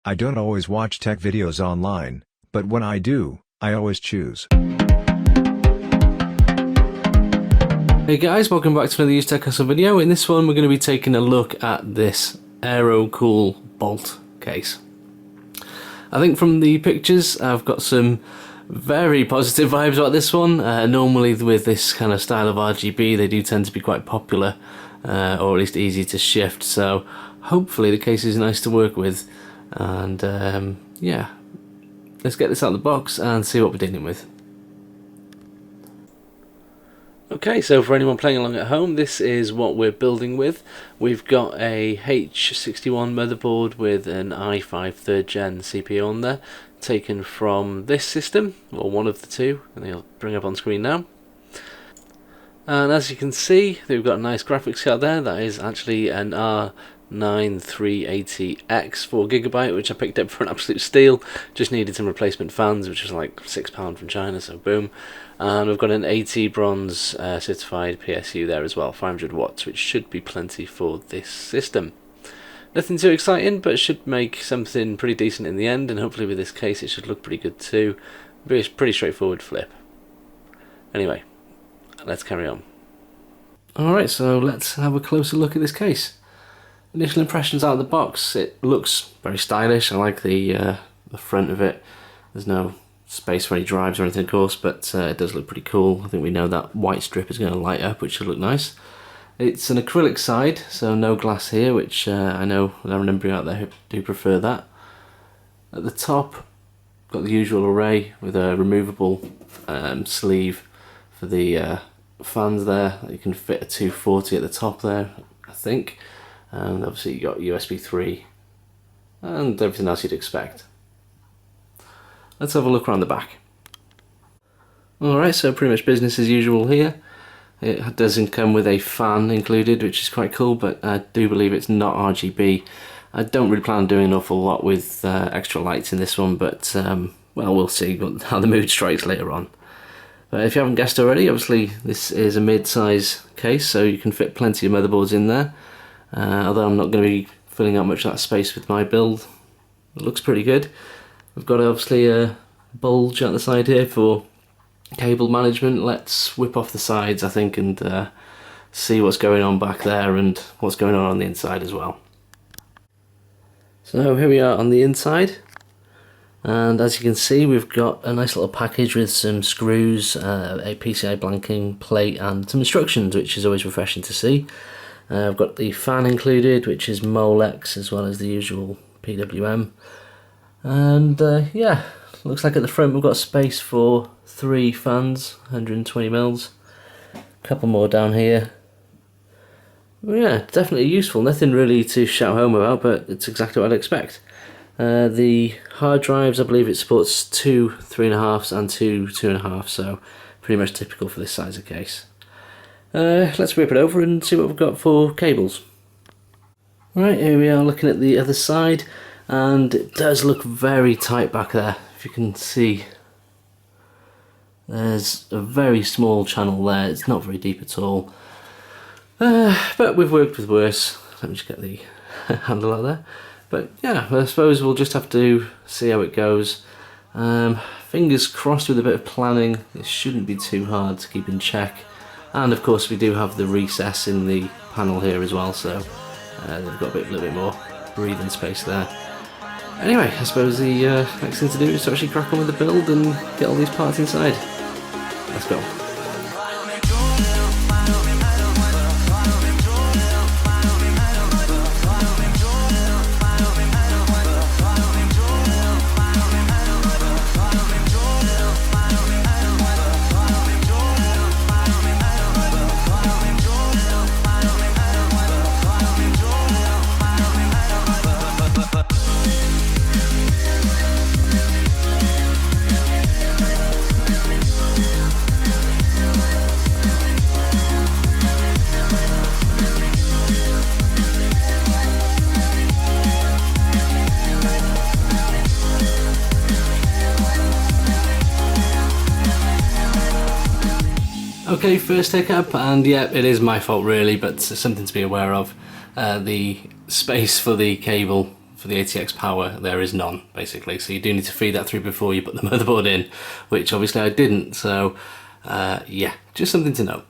I don't always watch tech videos online, but when I do, I always choose. Hey guys, welcome back to another Used Tech Hustle video. In this one we're going to be taking a look at this Aero cool bolt case. I think from the pictures I've got some very positive vibes about this one. Normally with this kind of style of RGB they do tend to be quite popular, or at least easy to shift, so hopefully the case is nice to work with. And yeah, let's get this out of the box and see what we're dealing with. Okay, so for anyone playing along at home, this is what we're building with. We've got a H61 motherboard with an i5 3rd gen CPU on there, taken from this system, or one of the two, and they'll bring up on screen now. And as you can see, they've got a nice graphics card there. That is actually an R9380X 4GB, which I picked up for an absolute steal. Just needed some replacement fans, which was like £6 from China, so boom. And we've got an AT bronze certified PSU there as well, 500 watts, which should be plenty for this system. Nothing too exciting, but it should make something pretty decent in the end, and hopefully with this case it should look pretty good too. Be a pretty straightforward flip. Anyway, let's carry on. Alright, so let's have a closer look at this case. Initial impressions out of the box, it looks very stylish. I like the front of it. There's no space for any drives or anything, of course, but it does look pretty cool. I think we know that white strip is going to light up, which should look nice. It's an acrylic side, so no glass here, which I know there are a number out there who do prefer that. At the top, got the usual array with a removable sleeve for the fans there. You can fit a 240 at the top there, I think. And obviously you got USB 3 and everything else you'd expect. Let's have a look around the back. Alright, so pretty much business as usual here. It doesn't come with a fan included, which is quite cool, but I do believe it's not RGB. I don't really plan on doing an awful lot with extra lights in this one, but well, we'll see how the mood strikes later on. But if you haven't guessed already, obviously this is a mid-size case, so you can fit plenty of motherboards in there. Although I'm not going to be filling out much of that space with my build. It looks pretty good. We've got obviously a bulge at the side here for cable management. Let's whip off the sides, I think, and see what's going on back there and what's going on the inside as well. So here we are on the inside, and as you can see we've got a nice little package with some screws, a PCI blanking plate and some instructions, which is always refreshing to see. I've got the fan included, which is Molex, as well as the usual PWM. And yeah, looks like at the front we've got space for 3 fans, 120mm. A couple more down here. Well, yeah, definitely useful. Nothing really to shout home about, but it's exactly what I'd expect. The hard drives, I believe it supports 2 3.5s and 2 2.5s, so pretty much typical for this size of case. Let's whip it over and see what we've got for cables. Right, here we are looking at the other side, and it does look very tight back there. If you can see, there's a very small channel there. It's not very deep at all, but we've worked with worse. Let me just get the handle out there. But yeah, I suppose we'll just have to see how it goes. Fingers crossed with a bit of planning, it shouldn't be too hard to keep in check. And of course we do have the recess in the panel here as well, so they've got a little bit more breathing space there. Anyway, I suppose the next thing to do is to actually crack on with the build and get all these parts inside. Let's go. Okay, first hiccup, and yeah, it is my fault really, but something to be aware of. The space for the cable for the ATX power, there is none, basically. So you do need to feed that through before you put the motherboard in, which obviously I didn't. So yeah, just something to note.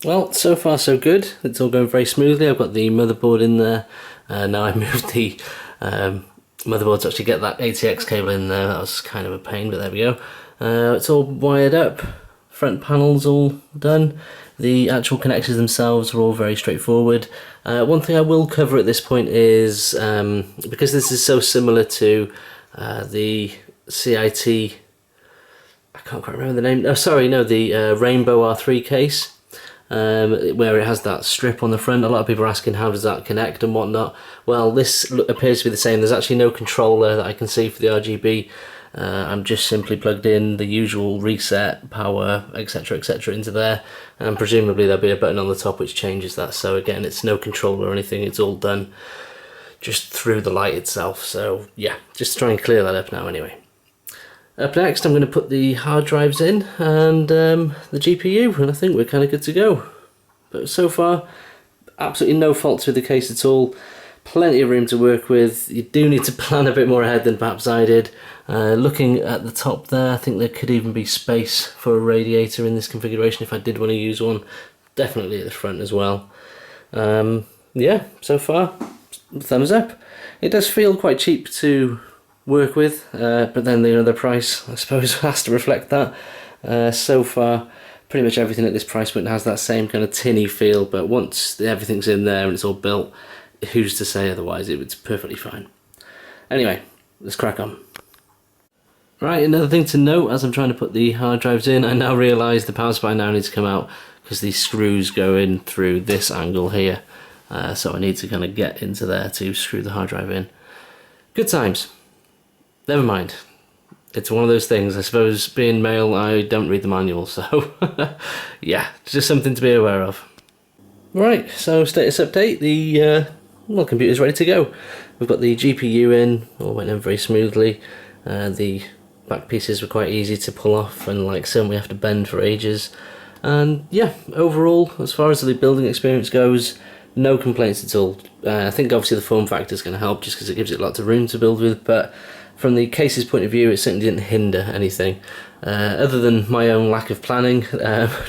Well, so far so good. It's all going very smoothly. I've got the motherboard in there. Now I moved the motherboard to actually get that ATX cable in there. That was kind of a pain, but there we go. It's all wired up. Front panel's all done. The actual connectors themselves are all very straightforward. One thing I will cover at this point is, because this is so similar to the CIT, I can't quite remember the name, oh sorry, no, the Rainbow R3 case, where it has that strip on the front. A lot of people are asking how does that connect and whatnot. Well, this appears to be the same. There's actually no controller that I can see for the RGB. I'm just simply plugged in the usual reset, power, etc, etc into there, and presumably there'll be a button on the top which changes that. So again, it's no controller or anything, it's all done just through the light itself. So yeah, just try and clear that up now anyway. Up next I'm going to put the hard drives in and the GPU, and I think we're kind of good to go. But so far, absolutely no faults with the case at all. Plenty of room to work with. You do need to plan a bit more ahead than perhaps I did. Looking at the top there, I think there could even be space for a radiator in this configuration if I did want to use one. Definitely at the front as well. Yeah, so far, thumbs up. It does feel quite cheap to work with, but then the price, I suppose, has to reflect that. So far, pretty much everything at this price point has that same kind of tinny feel, but once everything's in there and it's all built, who's to say otherwise? It's perfectly fine. Anyway, let's crack on. Right, another thing to note as I'm trying to put the hard drives in, I now realise the power supply now needs to come out because these screws go in through this angle here. So I need to kind of get into there to screw the hard drive in. Good times. Never mind. It's one of those things. I suppose being male, I don't read the manual, so yeah, it's just something to be aware of. Right, so status update. The well, computer's ready to go. We've got the GPU in, all went in very smoothly. The back pieces were quite easy to pull off, and like some we have to bend for ages. And yeah, overall, as far as the building experience goes, no complaints at all. I think obviously the form factor is going to help just because it gives it lots of room to build with, but from the case's point of view, it certainly didn't hinder anything. Other than my own lack of planning,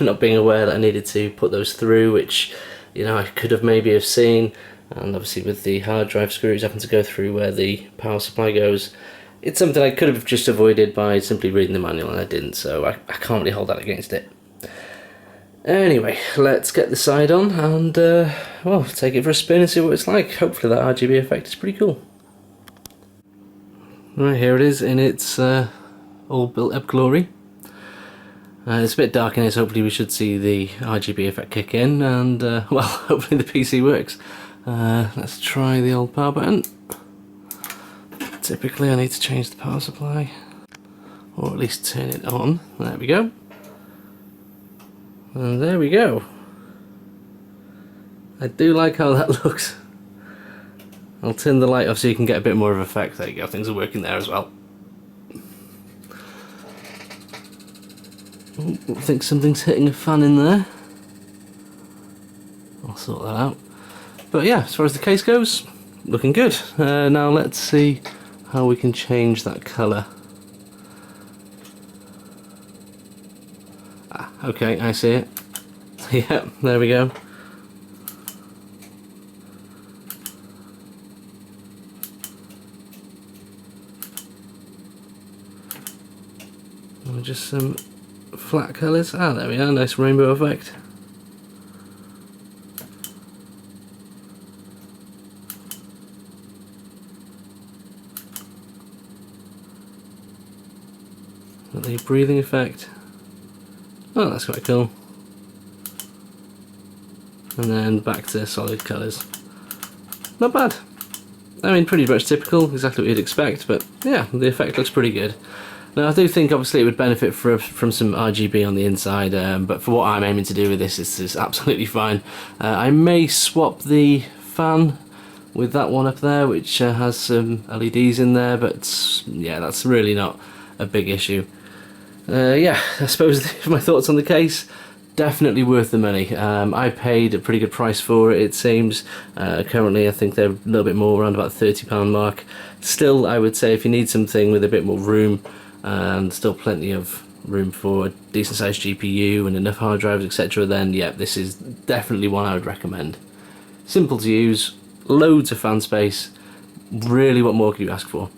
not being aware that I needed to put those through, which, you know, I could have maybe have seen, and obviously with the hard drive screws having to go through where the power supply goes, it's something I could have just avoided by simply reading the manual, and I didn't, so I can't really hold that against it. Anyway, let's get the side on and, well, take it for a spin and see what it's like. Hopefully that RGB effect is pretty cool. Right, here it is in its all built up glory. It's a bit dark in here, so hopefully we should see the RGB effect kick in, and well, hopefully the PC works. Let's try the old power button. Typically I need to change the power supply, or at least turn it on. There we go. And there we go. I do like how that looks. I'll turn the light off so you can get a bit more of effect. There you go, things are working there as well. Oh, I think something's hitting a fan in there. I'll sort that out. But yeah, as far as the case goes, looking good. Now let's see how we can change that colour. Ah, okay, I see it. Yep, there we go. Just some flat colours. Ah, there we are, nice rainbow effect. The breathing effect. Oh, that's quite cool. And then back to solid colours. Not bad. I mean, pretty much typical, exactly what you'd expect, but yeah, the effect looks pretty good. Now, I do think obviously it would benefit from some RGB on the inside, but for what I'm aiming to do with this, it's absolutely fine. I may swap the fan with that one up there, which has some LEDs in there, but yeah, that's really not a big issue. Yeah, I suppose my thoughts on the case. definitely worth the money. I paid a pretty good price for it, it seems. Currently I think they're a little bit more, around about £30 mark. Still, I would say if you need something with a bit more room and still plenty of room for a decent sized GPU and enough hard drives, etc., then yeah, this is definitely one I would recommend. Simple to use, loads of fan space, really what more could you ask for?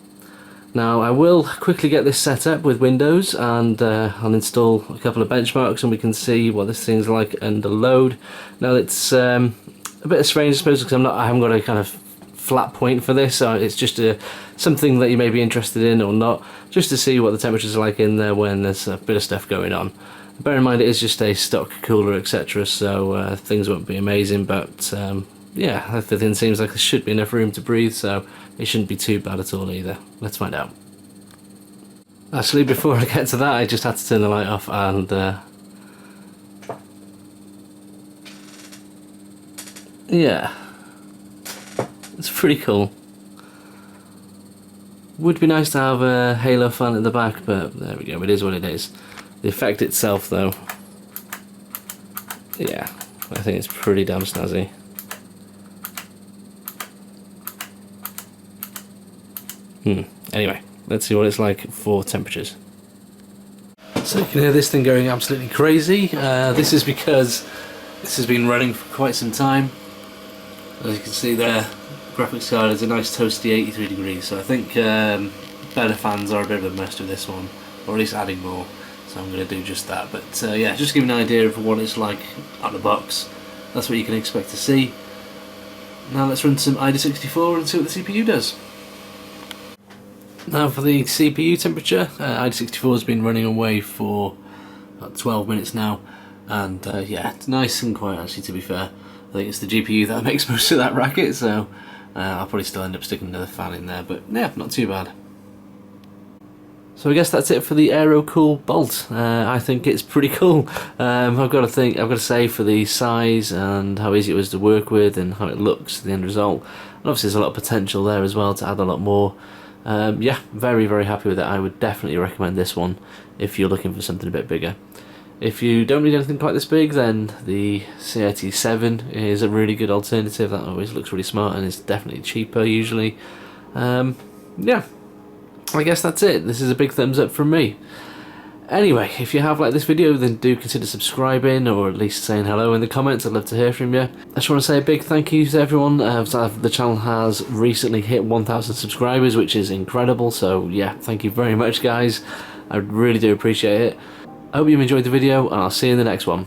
Now I will quickly get this set up with Windows and I'll install a couple of benchmarks and we can see what this thing's like under load. Now it's a bit strange I suppose because I haven't got a kind of flat point for this, so it's just something that you may be interested in or not, just to see what the temperatures are like in there when there's a bit of stuff going on. Bear in mind it is just a stock cooler, etc., so things won't be amazing, but yeah, everything seems like there should be enough room to breathe, so it shouldn't be too bad at all either. Let's find out. Actually, before I get to that, I just had to turn the light off and yeah, it's pretty cool. Would be nice to have a halo fan at the back, but there we go, it is what it is. The effect itself though, yeah, I think it's pretty damn snazzy. Anyway, let's see what it's like for temperatures. So you can hear this thing going absolutely crazy. This is because this has been running for quite some time. As you can see there, graphics card is a nice toasty 83 degrees, so I think better fans are a bit of a must with this one, or at least adding more, so I'm going to do just that. But yeah, just to give you an idea of what it's like out of the box, that's what you can expect to see. Now let's run some ID64 and see what the CPU does. Now for the CPU temperature, ID64 has been running away for about 12 minutes now, and yeah, it's nice and quiet actually, to be fair. I think it's the GPU that makes most of that racket, so I'll probably still end up sticking another fan in there, but yeah, not too bad. So I guess that's it for the Aero Cool Bolt. I think it's pretty cool. I've got to say, for the size and how easy it was to work with and how it looks, the end result, and obviously there's a lot of potential there as well to add a lot more. Yeah, very, very happy with it. I would definitely recommend this one if you're looking for something a bit bigger. If you don't need anything quite this big, then the CIT7 is a really good alternative. That always looks really smart and is definitely cheaper usually. Yeah, I guess that's it. This is a big thumbs up from me. Anyway, if you have liked this video, then do consider subscribing or at least saying hello in the comments. I'd love to hear from you. I just want to say a big thank you to everyone. The channel has recently hit 1,000 subscribers, which is incredible. So yeah, thank you very much, guys. I really do appreciate it. I hope you enjoyed the video, and I'll see you in the next one.